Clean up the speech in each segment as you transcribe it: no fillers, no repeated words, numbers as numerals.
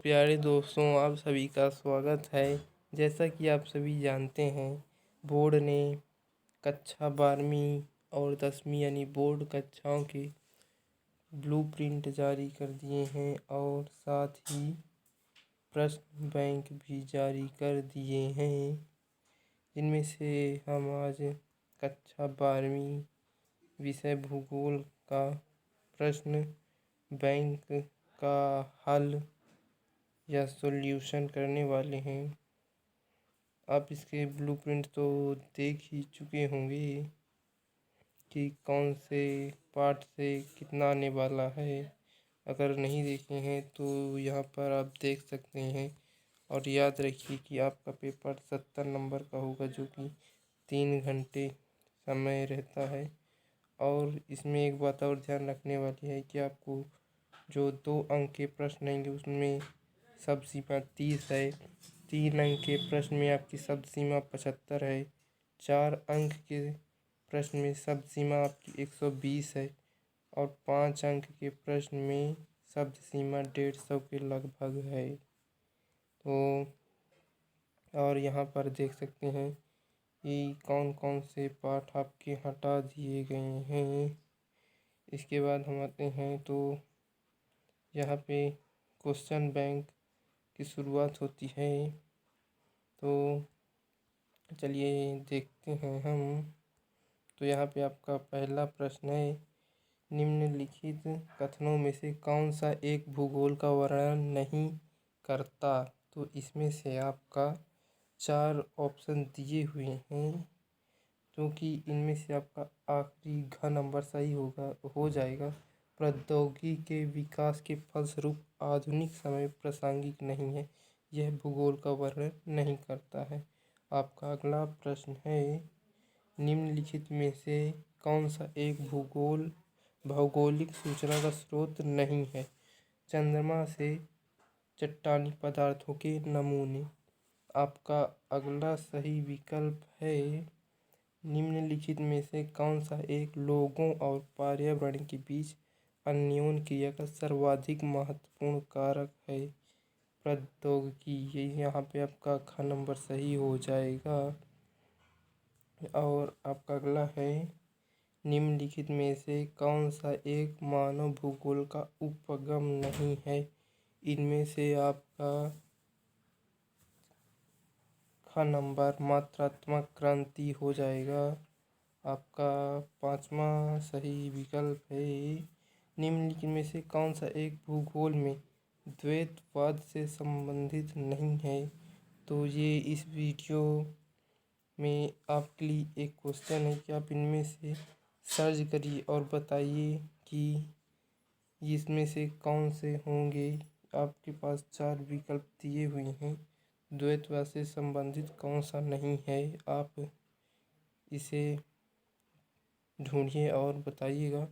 प्यारे दोस्तों, आप सभी का स्वागत है। जैसा कि आप सभी जानते हैं, बोर्ड ने कक्षा 12वीं और 10वीं यानी बोर्ड कक्षाओं के ब्लूप्रिंट जारी कर दिए हैं और साथ ही प्रश्न बैंक भी जारी कर दिए हैं। जिनमें से हम आज कक्षा 12वीं विषय भूगोल का प्रश्न बैंक का हल या सॉल्यूशन करने वाले हैं। आप इसके ब्लूप्रिंट तो देख ही चुके होंगे कि कौन से पार्ट से कितना आने वाला है। अगर नहीं देखे हैं तो यहाँ पर आप देख सकते हैं। और याद रखिए कि आपका पेपर 70 नंबर का होगा, जो कि 3 घंटे समय रहता है। और इसमें एक बात और ध्यान रखने वाली है कि आपको जो 2 अंक के प्रश्न आएंगे उसमें शब्द सीमा 30 है। 3 अंक के प्रश्न में आपकी शब्द सीमा 75 है। 4 अंक के प्रश्न में शब्द सीमा आपकी 120 है और 5 अंक के प्रश्न में शब्द सीमा 150 के लगभग है। तो और यहाँ पर देख सकते हैं कि कौन कौन से पाठ आपके हटा दिए गए हैं। इसके बाद हम आते हैं तो यहाँ पे क्वेश्चन बैंक की शुरुआत होती है। तो चलिए देखते हैं हम। तो यहाँ पे आपका पहला प्रश्न है, निम्नलिखित कथनों में से कौन सा एक भूगोल का वर्णन नहीं करता। तो इसमें से आपका 4 ऑप्शन दिए हुए हैं, क्योंकि इनमें से आपका आखिरी घ नंबर सही हो जाएगा। प्रौद्योगिकी के विकास के फलस्वरूप आधुनिक समय प्रासंगिक नहीं है, यह भूगोल का वर्णन नहीं करता है। आपका अगला प्रश्न है, निम्नलिखित में से कौन सा एक भौगोलिक सूचना का स्रोत नहीं है। चंद्रमा से चट्टानी पदार्थों के नमूने। आपका अगला सही विकल्प है, निम्नलिखित में से कौन सा एक लोगों और पर्यावरण के बीच अन्योन्य क्रिया का सर्वाधिक महत्वपूर्ण कारक है। प्रौद्योगिकी। ये यहाँ पे आपका ख नंबर सही हो जाएगा। और आपका अगला है, निम्नलिखित में से कौन सा एक मानव भूगोल का उपगम नहीं है। इनमें से आपका ख नंबर मात्रात्मक क्रांति हो जाएगा। आपका 5वां सही विकल्प है, निम्नलिखित में से कौन सा एक भूगोल में द्वैतवाद से संबंधित नहीं है। तो ये इस वीडियो में आपके लिए एक क्वेश्चन है कि आप इनमें से सर्च करिए और बताइए कि इसमें से कौन से होंगे। आपके पास 4 विकल्प दिए हुए हैं, द्वैतवाद से संबंधित कौन सा नहीं है। आप इसे ढूंढिए और बताइएगा।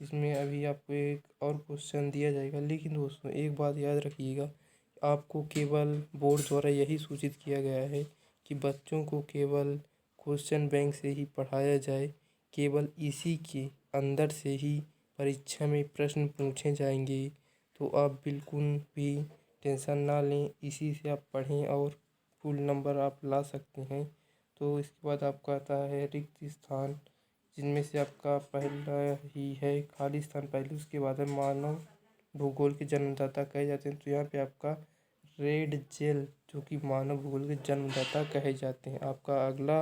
इसमें अभी आपको एक और क्वेश्चन दिया जाएगा, लेकिन दोस्तों एक बात याद रखिएगा, आपको केवल बोर्ड द्वारा यही सूचित किया गया है कि बच्चों को केवल क्वेश्चन बैंक से ही पढ़ाया जाए। केवल इसी के अंदर से ही परीक्षा में प्रश्न पूछे जाएंगे। तो आप बिल्कुल भी टेंशन ना लें, इसी से आप पढ़ें और फुल नंबर आप ला सकते हैं। तो इसके बाद आपका आता है रिक्त स्थान, जिनमें से आपका पहला ही है खाली स्थान पहले, उसके बाद है मानव भूगोल के जन्मदाता कहे जाते हैं। तो यहाँ पे आपका रेड जेल, जो कि मानव भूगोल के जन्मदाता कहे जाते हैं। आपका अगला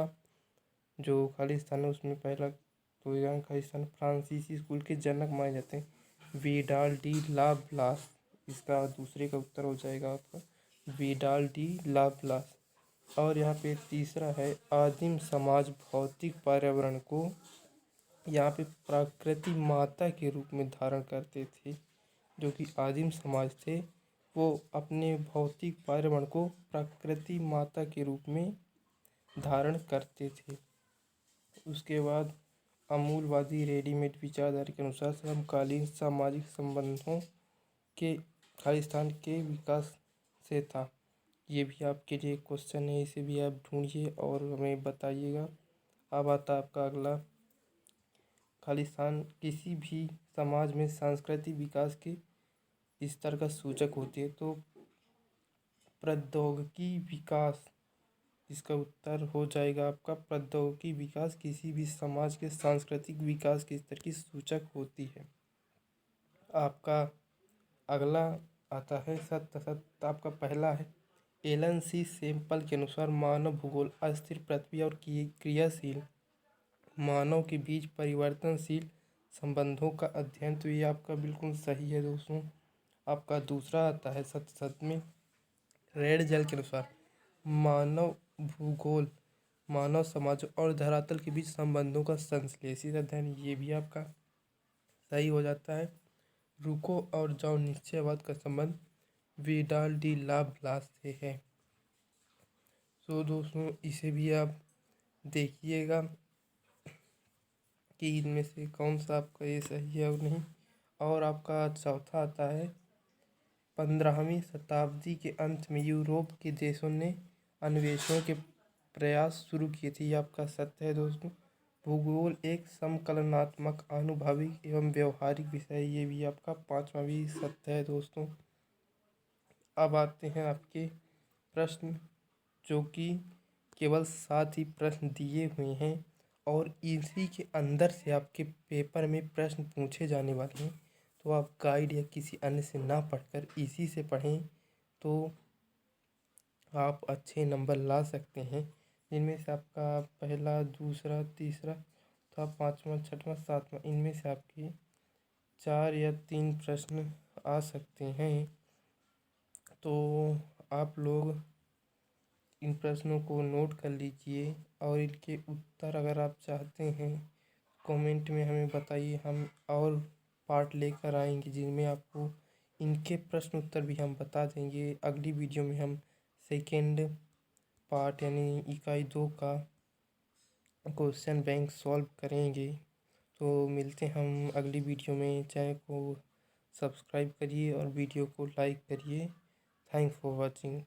जो खाली स्थान है उसमें पहला, तो यहाँ खाली स्थान फ्रांसीसी स्कूल के जनक माने जाते हैं, विडाल डी ला ब्लास। इसका दूसरे का उत्तर हो जाएगा आपका विडाल डी ला ब्लास। और यहाँ पे तीसरा है, आदिम समाज भौतिक पर्यावरण को यहाँ पे प्रकृति माता के रूप में धारण करते थे। जो कि आदिम समाज थे, वो अपने भौतिक पर्यावरण को प्रकृति माता के रूप में धारण करते थे। उसके बाद अमूलवादी रेडीमेड विचारधारा के अनुसार समकालीन सामाजिक संबंधों के खाली स्थान के विकास से था। ये भी आपके लिए क्वेश्चन है, इसे भी आप ढूंढिए और हमें बताइएगा। अब आता आपका अगला, खाली स्थान किसी भी समाज में सांस्कृतिक विकास के स्तर का सूचक होती है। तो प्रौद्योगिकी विकास, इसका उत्तर हो जाएगा आपका प्रौद्योगिकी विकास किसी भी समाज के सांस्कृतिक विकास के स्तर की सूचक होती है। आपका अगला आता है सत्य सत्य। आपका पहला है एलन सी सैंपल के अनुसार मानव भूगोल अस्थिर पृथ्वी और क्रियाशील मानव के बीच परिवर्तनशील संबंधों का अध्ययन। तो ये आपका बिल्कुल सही है दोस्तों। आपका दूसरा आता है सत्य सत्य में रेड जेल के अनुसार मानव भूगोल मानव समाज और धरातल के बीच संबंधों का संश्लेषित अध्ययन। ये भी आपका सही हो जाता है। रुको और जाओ निश्चयवाद का संबंध विडाल डी ला ब्लास से है। तो दोस्तों इसे भी आप देखिएगा कि इनमें से कौन सा आपका ये सही है और नहीं। और आपका चौथा आता है 15वीं शताब्दी के अंत में यूरोप के देशों ने अन्वेषण के प्रयास शुरू किए थे। ये आपका सत्य है दोस्तों। भूगोल एक समकलनात्मक आनुभविक एवं व्यवहारिक विषय है। ये भी आपका 5वां भी सत्य है दोस्तों। अब आते हैं आपके प्रश्न, जो कि केवल 7 ही प्रश्न दिए हुए हैं और इसी के अंदर से आपके पेपर में प्रश्न पूछे जाने वाले हैं। तो आप गाइड या किसी अन्य से ना पढ़कर इसी से पढ़ें तो आप अच्छे नंबर ला सकते हैं। जिनमें से आपका पहला, दूसरा, तीसरा, चौथा, 5वां, 6वां, 7वां, इनमें से आपके 4 या 3 प्रश्न आ सकते हैं। तो आप लोग इन प्रश्नों को नोट कर लीजिए और इनके उत्तर अगर आप चाहते हैं कमेंट में हमें बताइए। हम और पार्ट लेकर आएंगे जिनमें आपको इनके प्रश्न उत्तर भी हम बता देंगे। अगली वीडियो में हम सेकेंड पार्ट यानी इकाई 2 का क्वेश्चन बैंक सॉल्व करेंगे। तो मिलते हैं हम अगली वीडियो में। चैनल को सब्सक्राइब करिए और वीडियो को लाइक करिए। Thanks for watching.